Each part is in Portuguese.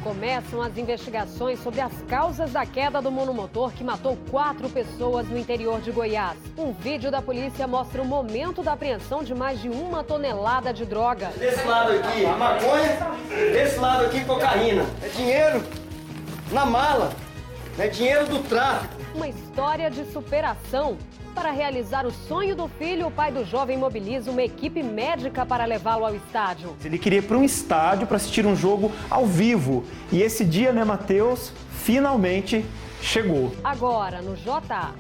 Começam as investigações sobre as causas da queda do monomotor que matou 4 pessoas no interior de Goiás. Um vídeo da polícia mostra o momento da apreensão de mais de 1 tonelada de droga. Desse lado aqui, maconha, desse lado aqui, cocaína. É dinheiro na mala, é dinheiro do tráfico. Uma história de superação. Para realizar o sonho do filho, o pai do jovem mobiliza uma equipe médica para levá-lo ao estádio. Ele queria ir para um estádio para assistir um jogo ao vivo. E esse dia, né, Matheus, finalmente chegou. Agora, no JA.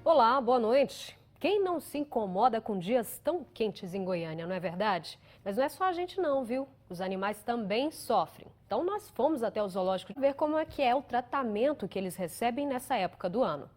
Olá, boa noite. Quem não se incomoda com dias tão quentes em Goiânia, não é verdade? Mas não é só a gente não, viu? Os animais também sofrem. Então nós fomos até o zoológico ver como é que é o tratamento que eles recebem nessa época do ano.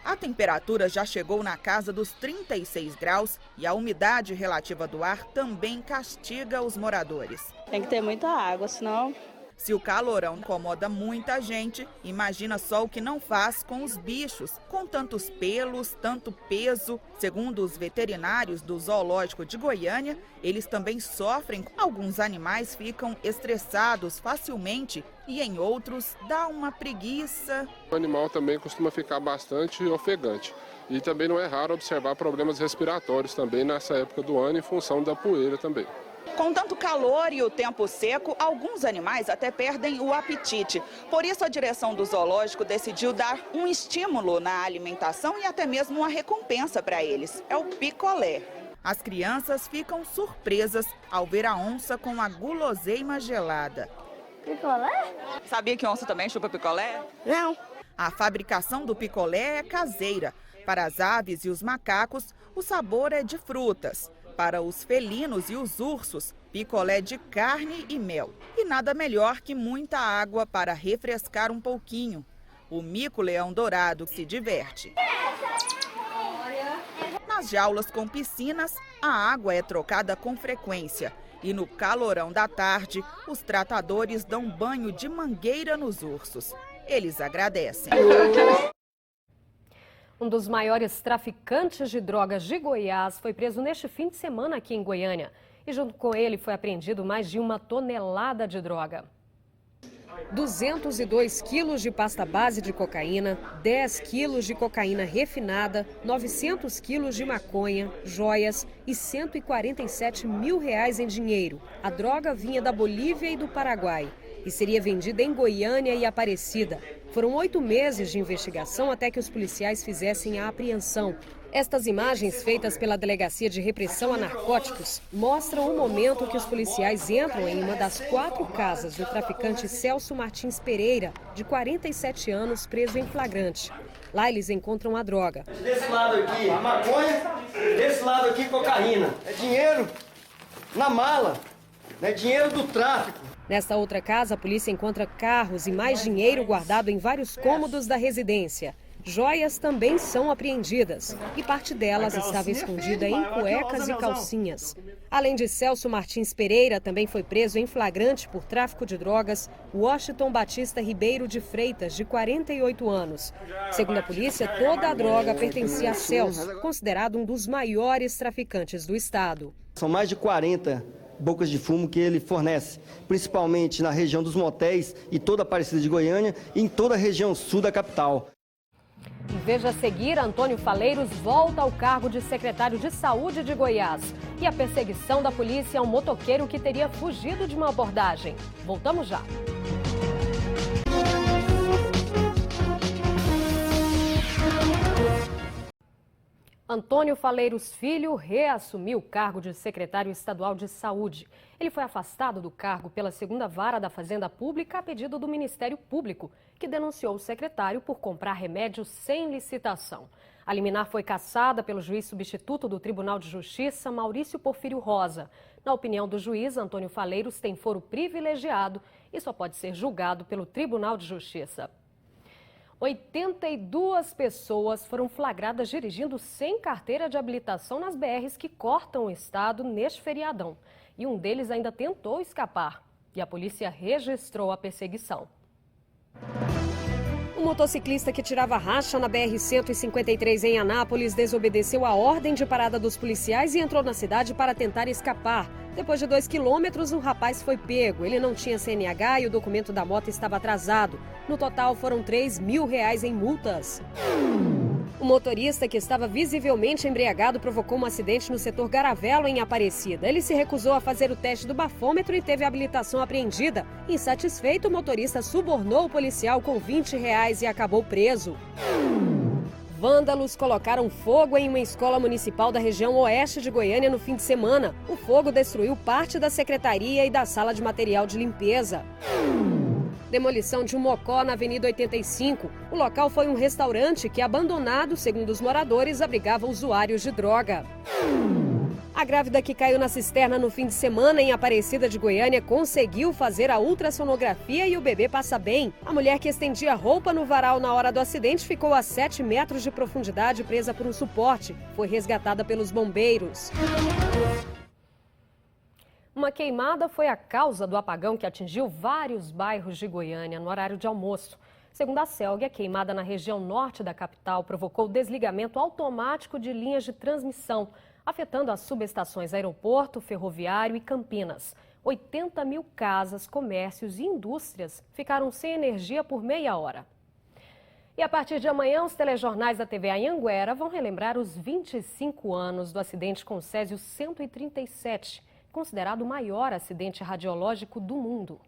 A temperatura já chegou na casa dos 36 graus e a umidade relativa do ar também castiga os moradores. Tem que ter muita água, senão... Se o calorão incomoda muita gente, imagina só o que não faz com os bichos, com tantos pelos, tanto peso. Segundo os veterinários do Zoológico de Goiânia, eles também sofrem. Alguns animais ficam estressados facilmente e em outros dá uma preguiça. O animal também costuma ficar bastante ofegante. E também não é raro observar problemas respiratórios também nessa época do ano em função da poeira também. Com tanto calor e o tempo seco, alguns animais até perdem o apetite. Por isso, a direção do zoológico decidiu dar um estímulo na alimentação e até mesmo uma recompensa para eles. É o picolé. As crianças ficam surpresas ao ver a onça com a guloseima gelada. Picolé? Sabia que onça também chupa picolé? Não. A fabricação do picolé é caseira. Para as aves e os macacos, o sabor é de frutas. Para os felinos e os ursos, picolé de carne e mel. E nada melhor que muita água para refrescar um pouquinho. O mico-leão dourado se diverte. Nas jaulas com piscinas, a água é trocada com frequência. E no calorão da tarde, os tratadores dão banho de mangueira nos ursos. Eles agradecem. Um dos maiores traficantes de drogas de Goiás foi preso neste fim de semana aqui em Goiânia. E junto com ele foi apreendido mais de 1 tonelada de droga. 202 quilos de pasta base de cocaína, 10 quilos de cocaína refinada, 900 quilos de maconha, joias e R$147 mil em dinheiro. A droga vinha da Bolívia e do Paraguai e seria vendida em Goiânia e Aparecida. Foram 8 meses de investigação até que os policiais fizessem a apreensão. Estas imagens, feitas pela Delegacia de Repressão a Narcóticos, mostram o momento que os policiais entram em uma das 4 casas do traficante Celso Martins Pereira, de 47 anos, preso em flagrante. Lá eles encontram a droga. Desse lado aqui, maconha, desse lado aqui, cocaína. É dinheiro na mala, é dinheiro do tráfico. Nesta outra casa, a polícia encontra carros e mais dinheiro guardado em vários cômodos da residência. Joias também são apreendidas e parte delas estava escondida em cuecas e calcinhas. Além de Celso Martins Pereira, também foi preso em flagrante por tráfico de drogas Washington Batista Ribeiro de Freitas, de 48 anos. Segundo a polícia, toda a droga pertencia a Celso, considerado um dos maiores traficantes do estado. São mais de 40 bocas de fumo que ele fornece, principalmente na região dos motéis e toda a Aparecida de Goiânia e em toda a região sul da capital. E veja a seguir, Antônio Faleiros volta ao cargo de secretário de Saúde de Goiás. E a perseguição da polícia a um motoqueiro que teria fugido de uma abordagem. Voltamos já. Antônio Faleiros Filho reassumiu o cargo de secretário estadual de Saúde. Ele foi afastado do cargo pela 2ª Vara da Fazenda Pública a pedido do Ministério Público, que denunciou o secretário por comprar remédios sem licitação. A liminar foi cassada pelo juiz substituto do Tribunal de Justiça, Maurício Porfírio Rosa. Na opinião do juiz, Antônio Faleiros tem foro privilegiado e só pode ser julgado pelo Tribunal de Justiça. 82 pessoas foram flagradas dirigindo sem carteira de habilitação nas BRs que cortam o estado neste feriadão. E um deles ainda tentou escapar. E a polícia registrou a perseguição. Um motociclista que tirava racha na BR-153 em Anápolis desobedeceu a ordem de parada dos policiais e entrou na cidade para tentar escapar. Depois de 2 quilômetros, o rapaz foi pego. Ele não tinha CNH e o documento da moto estava atrasado. No total, foram R$3 mil em multas. O motorista, que estava visivelmente embriagado, provocou um acidente no setor Garavelo, em Aparecida. Ele se recusou a fazer o teste do bafômetro e teve a habilitação apreendida. Insatisfeito, o motorista subornou o policial com R$20 e acabou preso. Vândalos colocaram fogo em uma escola municipal da região oeste de Goiânia no fim de semana. O fogo destruiu parte da secretaria e da sala de material de limpeza. Demolição de um mocó na Avenida 85. O local foi um restaurante que, abandonado, segundo os moradores, abrigava usuários de droga. A grávida que caiu na cisterna no fim de semana em Aparecida de Goiânia conseguiu fazer a ultrassonografia e o bebê passa bem. A mulher que estendia roupa no varal na hora do acidente ficou a 7 metros de profundidade presa por um suporte. Foi resgatada pelos bombeiros. Uma queimada foi a causa do apagão que atingiu vários bairros de Goiânia no horário de almoço. Segundo a CELG, a queimada na região norte da capital provocou desligamento automático de linhas de transmissão, afetando as subestações Aeroporto, Ferroviário e Campinas. 80 mil casas, comércios e indústrias ficaram sem energia por meia hora. E a partir de amanhã, os telejornais da TV Anhanguera vão relembrar os 25 anos do acidente com o Césio 137, considerado o maior acidente radiológico do mundo.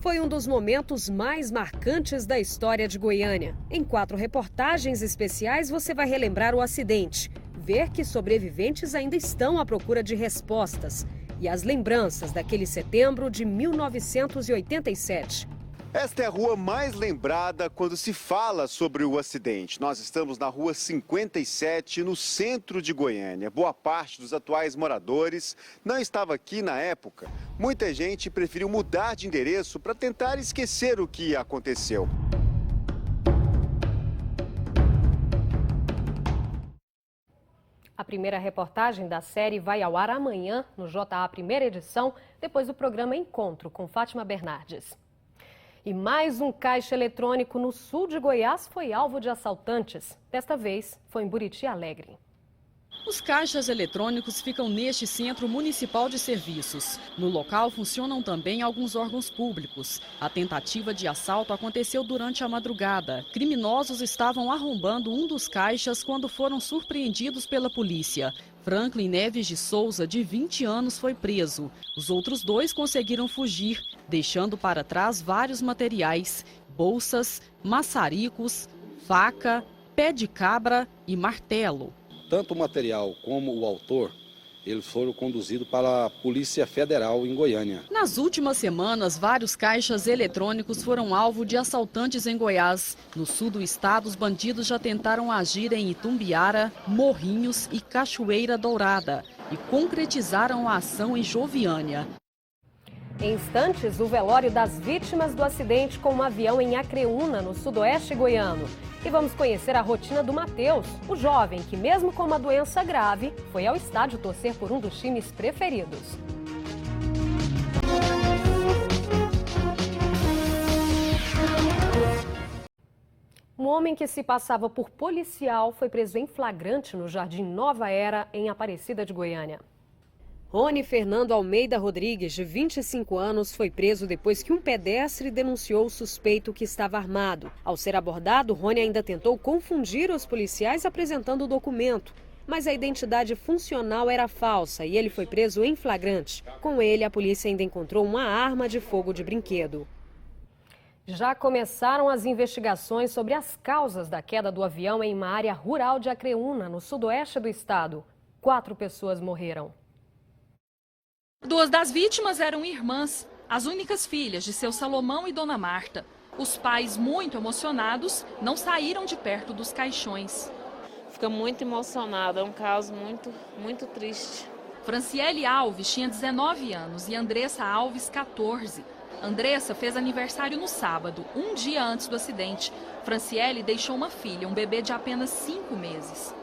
Foi um dos momentos mais marcantes da história de Goiânia. Em 4 reportagens especiais, você vai relembrar o acidente, ver que sobreviventes ainda estão à procura de respostas e as lembranças daquele setembro de 1987. Esta é a rua mais lembrada quando se fala sobre o acidente. Nós estamos na rua 57, no centro de Goiânia. Boa parte dos atuais moradores não estava aqui na época. Muita gente preferiu mudar de endereço para tentar esquecer o que aconteceu. A primeira reportagem da série vai ao ar amanhã no JA Primeira Edição, depois do programa Encontro com Fátima Bernardes. E mais um caixa eletrônico no sul de Goiás foi alvo de assaltantes. Desta vez, foi em Buriti Alegre. Os caixas eletrônicos ficam neste Centro Municipal de Serviços. No local funcionam também alguns órgãos públicos. A tentativa de assalto aconteceu durante a madrugada. Criminosos estavam arrombando um dos caixas quando foram surpreendidos pela polícia. Franklin Neves de Souza, de 20 anos, foi preso. Os outros 2 conseguiram fugir, deixando para trás vários materiais: bolsas, maçaricos, faca, pé de cabra e martelo. Tanto o material como o autor, eles foram conduzidos para a Polícia Federal em Goiânia. Nas últimas semanas, vários caixas eletrônicos foram alvo de assaltantes em Goiás. No sul do estado, os bandidos já tentaram agir em Itumbiara, Morrinhos e Cachoeira Dourada e concretizaram a ação em Joviânia. Em instantes, o velório das vítimas do acidente com um avião em Acreúna, no sudoeste goiano. E vamos conhecer a rotina do Matheus, o jovem que, mesmo com uma doença grave, foi ao estádio torcer por um dos times preferidos. Um homem que se passava por policial foi preso em flagrante no Jardim Nova Era, em Aparecida de Goiânia. Rony Fernando Almeida Rodrigues, de 25 anos, foi preso depois que um pedestre denunciou o suspeito que estava armado. Ao ser abordado, Rony ainda tentou confundir os policiais apresentando o documento, mas a identidade funcional era falsa e ele foi preso em flagrante. Com ele, a polícia ainda encontrou uma arma de fogo de brinquedo. Já começaram as investigações sobre as causas da queda do avião em uma área rural de Acreúna, no sudoeste do estado. 4 pessoas morreram. 2 das vítimas eram irmãs, as únicas filhas de seu Salomão e Dona Marta. Os pais, muito emocionados, não saíram de perto dos caixões. Fica muito emocionada, é um caso muito triste. Franciele Alves tinha 19 anos e Andressa Alves, 14. Andressa fez aniversário no sábado, um dia antes do acidente. Franciele deixou uma filha, um bebê de apenas 5 meses.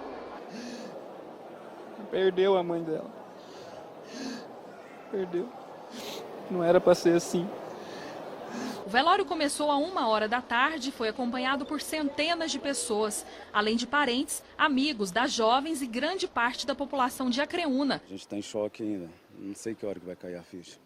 Perdeu a mãe dela. Perdeu. Não era para ser assim. O velório começou a 1h da tarde e foi acompanhado por centenas de pessoas, além de parentes, amigos das jovens e grande parte da população de Acreúna. A gente está em choque ainda, não sei que hora que vai cair a ficha.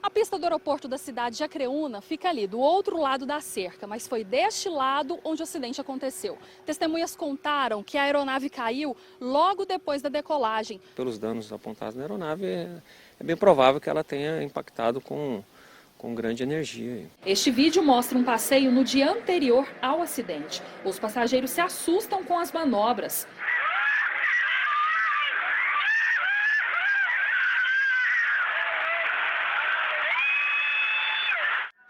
A pista do aeroporto da cidade de Acreúna fica ali, do outro lado da cerca, mas foi deste lado onde o acidente aconteceu. Testemunhas contaram que a aeronave caiu logo depois da decolagem. Pelos danos apontados na aeronave, é bem provável que ela tenha impactado com grande energia. Este vídeo mostra um passeio no dia anterior ao acidente. Os passageiros se assustam com as manobras.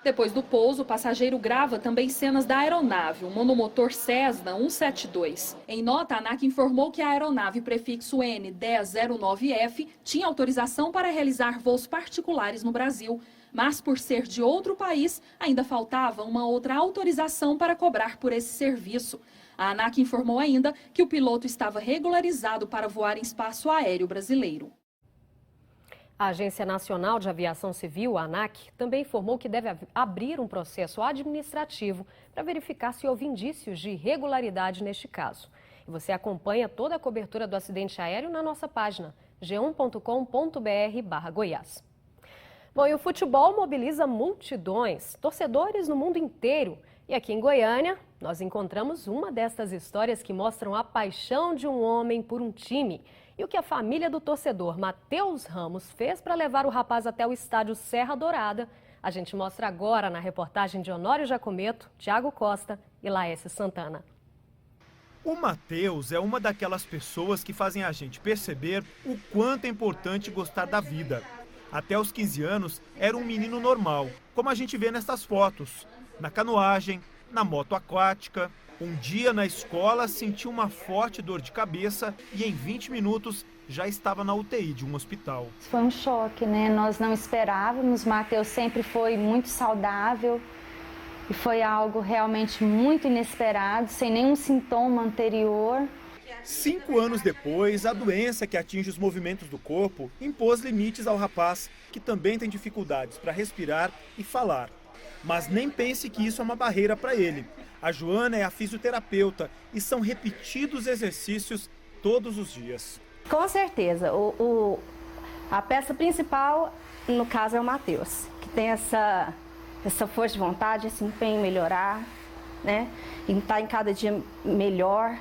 Depois do pouso, o passageiro grava também cenas da aeronave, o monomotor Cessna 172. Em nota, a ANAC informou que a aeronave prefixo N1009F tinha autorização para realizar voos particulares no Brasil, mas por ser de outro país, ainda faltava uma outra autorização para cobrar por esse serviço. A ANAC informou ainda que o piloto estava regularizado para voar em espaço aéreo brasileiro. A Agência Nacional de Aviação Civil, a ANAC, também informou que deve abrir um processo administrativo para verificar se houve indícios de irregularidade neste caso. E você acompanha toda a cobertura do acidente aéreo na nossa página g1.com.br/Goiás. Bom, e o futebol mobiliza multidões, torcedores no mundo inteiro. E aqui em Goiânia, nós encontramos uma destas histórias que mostram a paixão de um homem por um time. E o que a família do torcedor Matheus Ramos fez para levar o rapaz até o estádio Serra Dourada, a gente mostra agora na reportagem de Honório Jacometo, Thiago Costa e Laércio Santana. O Matheus é uma daquelas pessoas que fazem a gente perceber o quanto é importante gostar da vida. Até os 15 anos, era um menino normal, como a gente vê nessas fotos. Na canoagem, na moto aquática. Um dia na escola sentiu uma forte dor de cabeça e em 20 minutos já estava na UTI de um hospital. Foi um choque, né? Nós não esperávamos, o Matheus sempre foi muito saudável e foi algo realmente muito inesperado, sem nenhum sintoma anterior. 5 anos depois, a doença que atinge os movimentos do corpo impôs limites ao rapaz, que também tem dificuldades para respirar e falar. Mas nem pense que isso é uma barreira para ele. A Joana é a fisioterapeuta e são repetidos exercícios todos os dias. Com certeza. A peça principal, no caso, é o Matheus, que tem essa força de vontade, esse empenho em melhorar, né? E estar em cada dia melhor.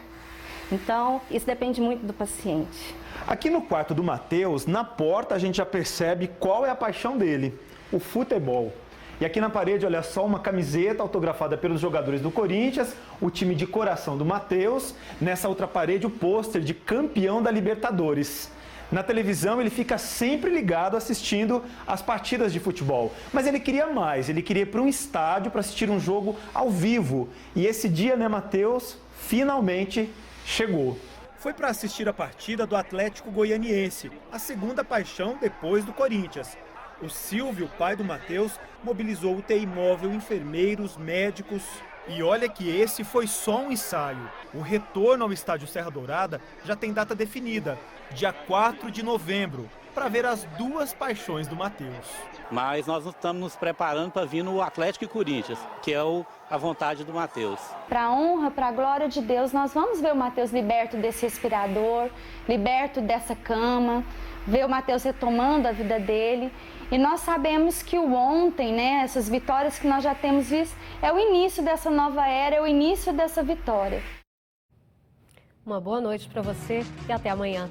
Então, isso depende muito do paciente. Aqui no quarto do Matheus, na porta, a gente já percebe qual é a paixão dele: o futebol. E aqui na parede, olha só, uma camiseta autografada pelos jogadores do Corinthians, o time de coração do Matheus. Nessa outra parede, o pôster de campeão da Libertadores. Na televisão, ele fica sempre ligado assistindo as partidas de futebol. Mas ele queria mais, ele queria ir para um estádio para assistir um jogo ao vivo. E esse dia, né, Matheus, finalmente chegou. Foi para assistir a partida do Atlético Goianiense, a segunda paixão depois do Corinthians. O Silvio, pai do Matheus, mobilizou UTI móvel, enfermeiros, médicos. E olha que esse foi só um ensaio. O retorno ao estádio Serra Dourada já tem data definida, dia 4 de novembro, para ver as duas paixões do Matheus. Mas nós estamos nos preparando para vir no Atlético e Corinthians, que é a vontade do Matheus. Para a honra, para a glória de Deus, nós vamos ver o Matheus liberto desse respirador, liberto dessa cama, ver o Matheus retomando a vida dele. E nós sabemos que o ontem, né, essas vitórias que nós já temos visto, é o início dessa nova era, é o início dessa vitória. Uma boa noite para você e até amanhã.